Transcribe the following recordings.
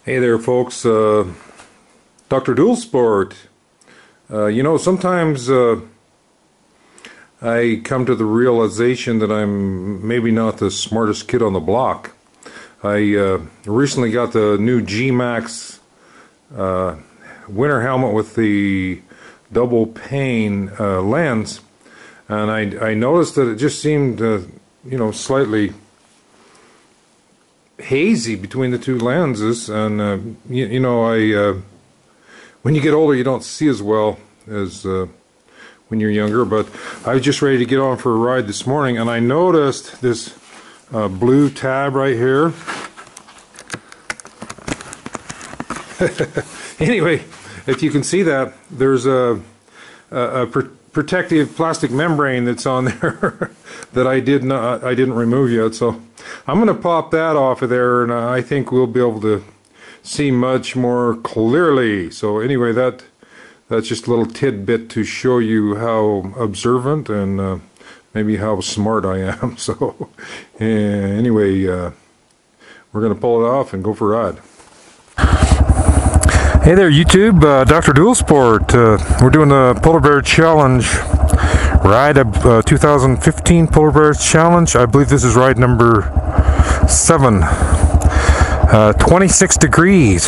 Hey there, folks. Dr. Dual Sport. Sometimes I come to the realization that I'm maybe not the smartest kid on the block. I recently got the new G-Max winter helmet with the double pane lens, and I noticed that it just seemed, slightly hazy between the two lenses, and when you get older you don't see as well as when you're younger. But I was just ready to get on for a ride this morning, and I noticed this blue tab right here. Anyway, if you can see that, there's a protective plastic membrane that's on there that I didn't remove yet. So I'm going to pop that off of there, and I think we'll be able to see much more clearly. So anyway, that's just a little tidbit to show you how observant and maybe how smart I am. So anyway, we're going to pull it off and go for a ride. Hey there, YouTube. Dr. Dual Sport. We're doing the Polar Bear Challenge ride, 2015 Polar Bears Challenge. I believe this is ride number 7. 26 degrees.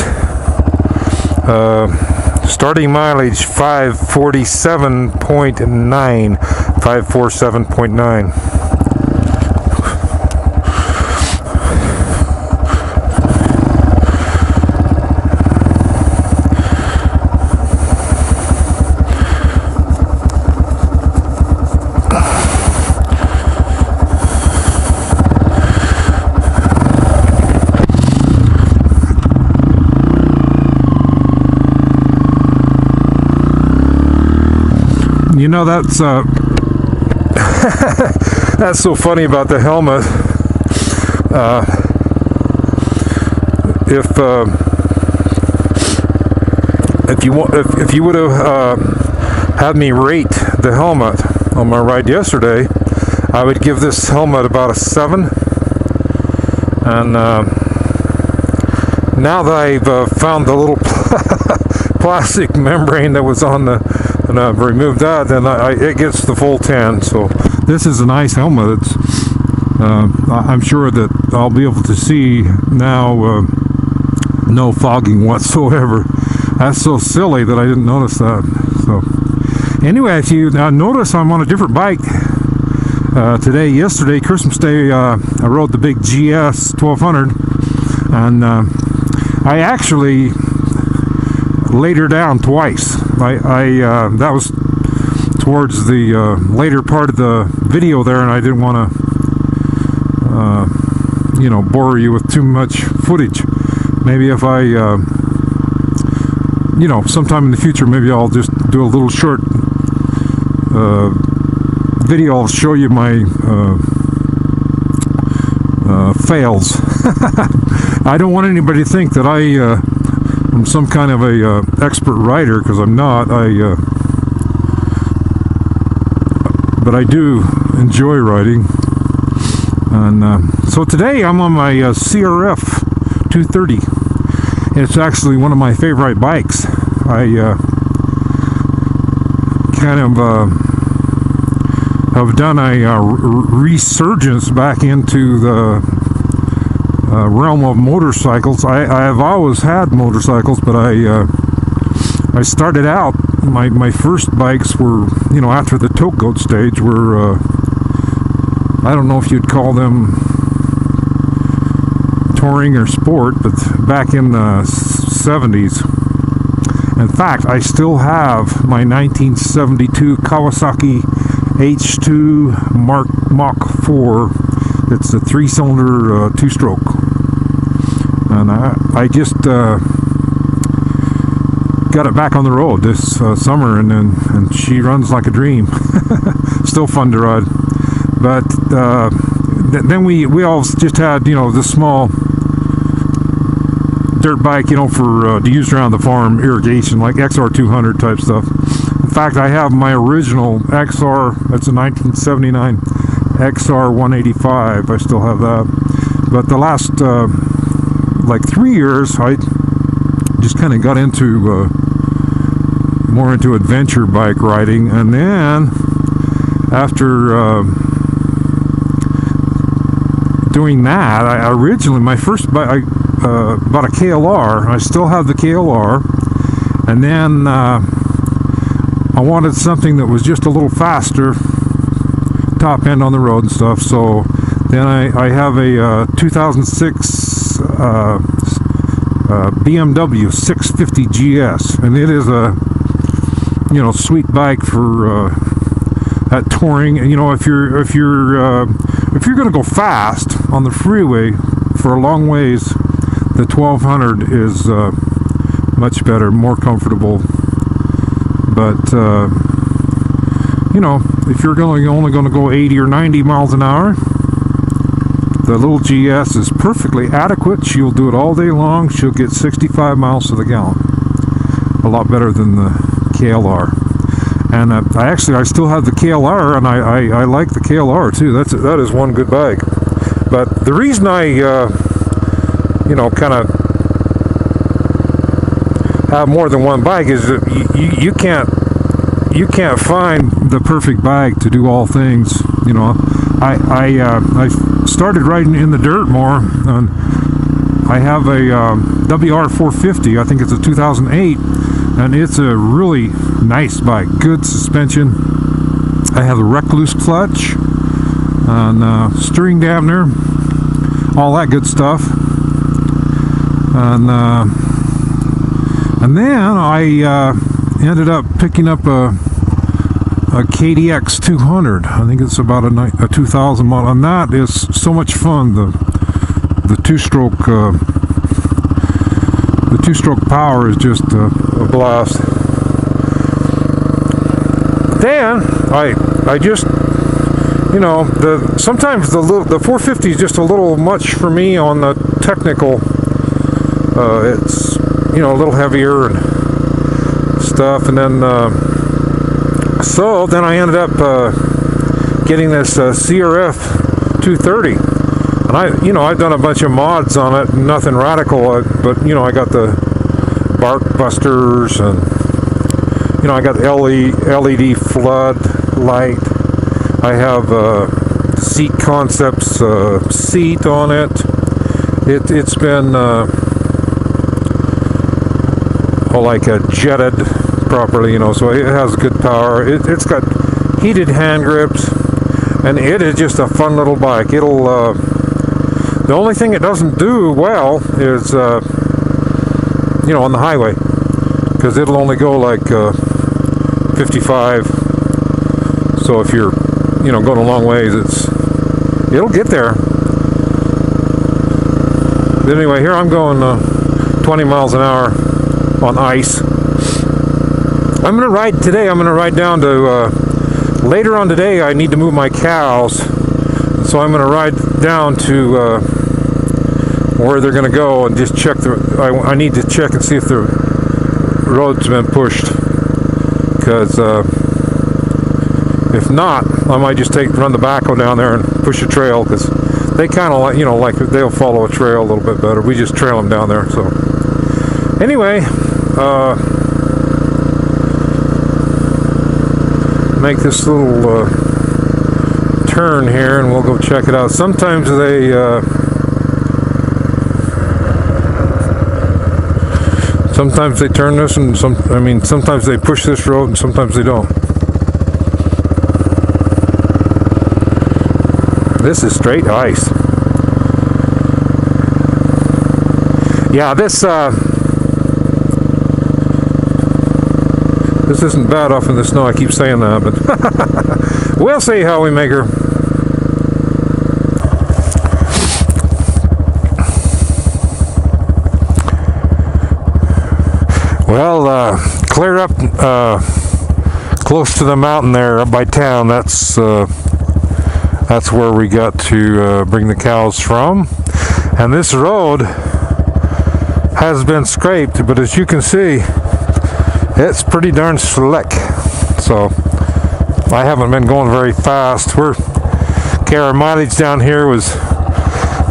Starting mileage 547.9. 547.9. You know, that's that's so funny about the helmet. If you would have had me rate the helmet on my ride yesterday, I would give this helmet about a 7. And now that I've found the little plastic membrane that was on the, and I've removed that, then it gets the full 10. So this is a nice helmet. It's I'm sure that I'll be able to see now no fogging whatsoever. That's so silly that I didn't notice that. So anyway, if you notice, I'm on a different bike today. Yesterday, Christmas Day, I rode the big GS 1200, and I actually laid her down twice. That was towards the later part of the video there, and I didn't want to bore you with too much footage. Maybe if I sometime in the future, maybe I'll just do a little short video. I'll show you my fails. I don't want anybody to think that I'm some kind of a expert rider, because I'm not. But I do enjoy riding. And so today I'm on my CRF 230. It's actually one of my favorite bikes. I kind of have done a resurgence back into the realm of motorcycles. I have always had motorcycles, but I started out, my first bikes were, after the tote goat stage, were I don't know if you'd call them touring or sport, but back in the 70s. In fact, I still have my 1972 Kawasaki H2 Mach 4. It's a 3-cylinder 2-stroke, and I just got it back on the road this summer, and she runs like a dream. Still fun to ride. But then we all just had this small dirt bike, for to use around the farm irrigation, like XR200 type stuff. In fact, I have my original XR. That's a 1979 XR 185. I still have that. But the last like 3 years, I just kind of got into more into adventure bike riding, and then after doing that, I originally, my first bike, I bought a KLR. I still have the KLR, and then I wanted something that was just a little faster, top end on the road and stuff. So then I have a 2006 BMW 650 GS, and it is a, you know, sweet bike for at touring. And you know, if you're going to go fast on the freeway for a long ways, the 1200 is much better, more comfortable. But you know, if you're only going to go 80 or 90 miles an hour, the little GS is perfectly adequate. She'll do it all day long. She'll get 65 miles to the gallon. A lot better than the KLR. And I still have the KLR, and I like the KLR too. That is one good bike. But the reason I you know, kind of have more than one bike is that you can't find the perfect bike to do all things. You know, I started riding in the dirt more, and I have a WR 450. I think it's a 2008, and it's a really nice bike. Good suspension. I have a Recluse clutch and steering dampener, all that good stuff. And then I ended up picking up a KDX 200. I think it's about a 2000 model, and that is so much fun. The two-stroke power is just a blast. Then I just, you know, sometimes the 450 is just a little much for me on the technical. It's, you know, a little heavier and stuff, and then so then I ended up getting this CRF 230, and I've done a bunch of mods on it, nothing radical, but you know, I got the bark busters, and you know, I got LED flood light. I have Seat Concepts seat on it. It's been like a jetted properly, you know, so it has good power. It's got heated hand grips, and it is just a fun little bike. It'll the only thing it doesn't do well is you know, on the highway, because it'll only go like 55. So if you're, you know, going a long ways, it'll get there. But anyway, here I'm going 20 miles an hour on ice. I'm going to ride today. I'm going to ride down to later on today. I need to move my cows, so I'm going to ride down to where they're going to go and just check I need to check and see if the road's been pushed, because if not, I might just run the backhoe down there and push a trail, because they kind of like, you know, like they'll follow a trail a little bit better. We just trail them down there. So anyway, make this little turn here, and we'll go check it out. Sometimes they turn this, and sometimes they push this road, and sometimes they don't. This is straight ice. Yeah, this isn't bad off in the snow. I keep saying that, but we'll see how we make her. Well, clear up close to the mountain there up by town. That's where we got to bring the cows from. And this road has been scraped, but as you can see, it's pretty darn slick. So I haven't been going very fast. Our mileage down here was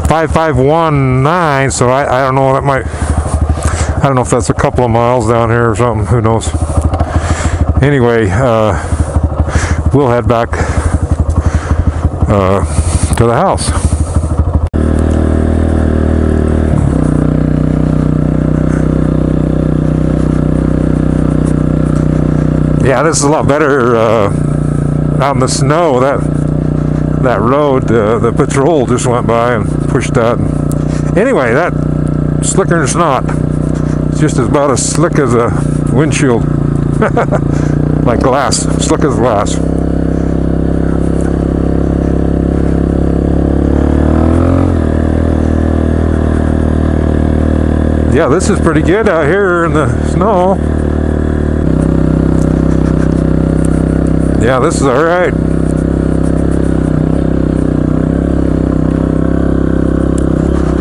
5519, so I don't know, that I don't know if that's a couple of miles down here or something, who knows. Anyway, we'll head back to the house. Yeah, this is a lot better out in the snow. That road, the patrol just went by and pushed that. Anyway, that slicker than snot. It's just about as slick as a windshield. Like glass, slick as glass. Yeah, this is pretty good out here in the snow. Yeah, this is alright.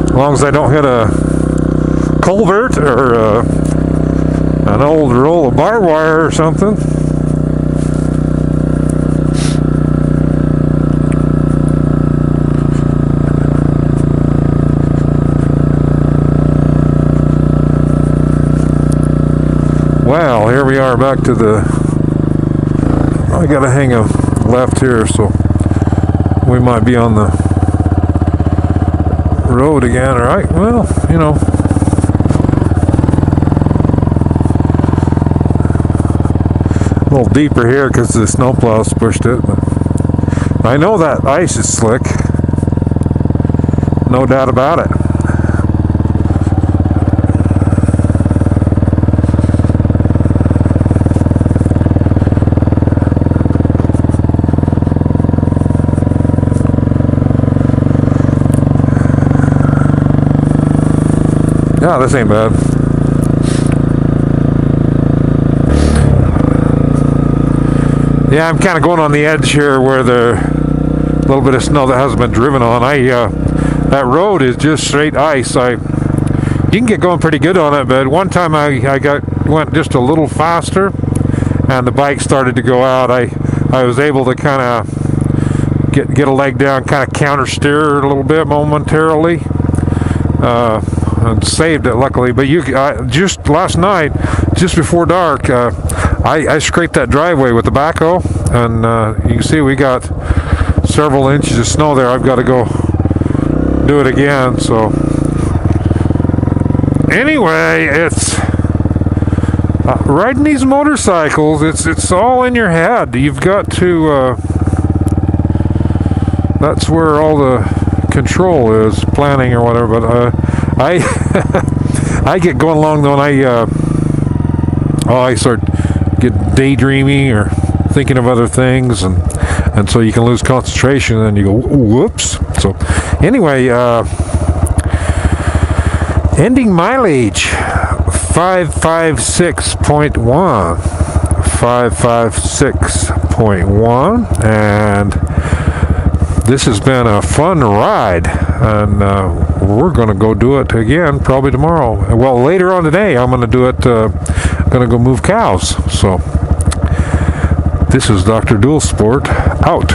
As long as I don't hit a culvert or an old roll of barbed wire or something. Well, here we are back to the... I gotta hang a left here, so we might be on the road again, alright? Well, you know. A little deeper here because the snowplows pushed it. But I know that ice is slick. No doubt about it. Yeah, this ain't bad. Yeah, I'm kind of going on the edge here where the little bit of snow that hasn't been driven on. That road is just straight ice. You can get going pretty good on it, but one time I went just a little faster, and the bike started to go out. I was able to kind of get a leg down, kind of counter steer a little bit momentarily. And saved it luckily, but just last night, just before dark, I scraped that driveway with the backhoe, and you can see we got several inches of snow there. I've got to go do it again. So anyway, it's riding these motorcycles. It's all in your head. You've got to. That's where all the control is, planning or whatever. But I get going along though, and I start get daydreaming or thinking of other things, and so you can lose concentration, and you go whoops. So anyway, ending mileage 556.1, 556.1, and this has been a fun ride, and we're going to go do it again probably tomorrow. Well, later on today I'm going to do it, going to go move cows. So this is Dr. Dual Sport out.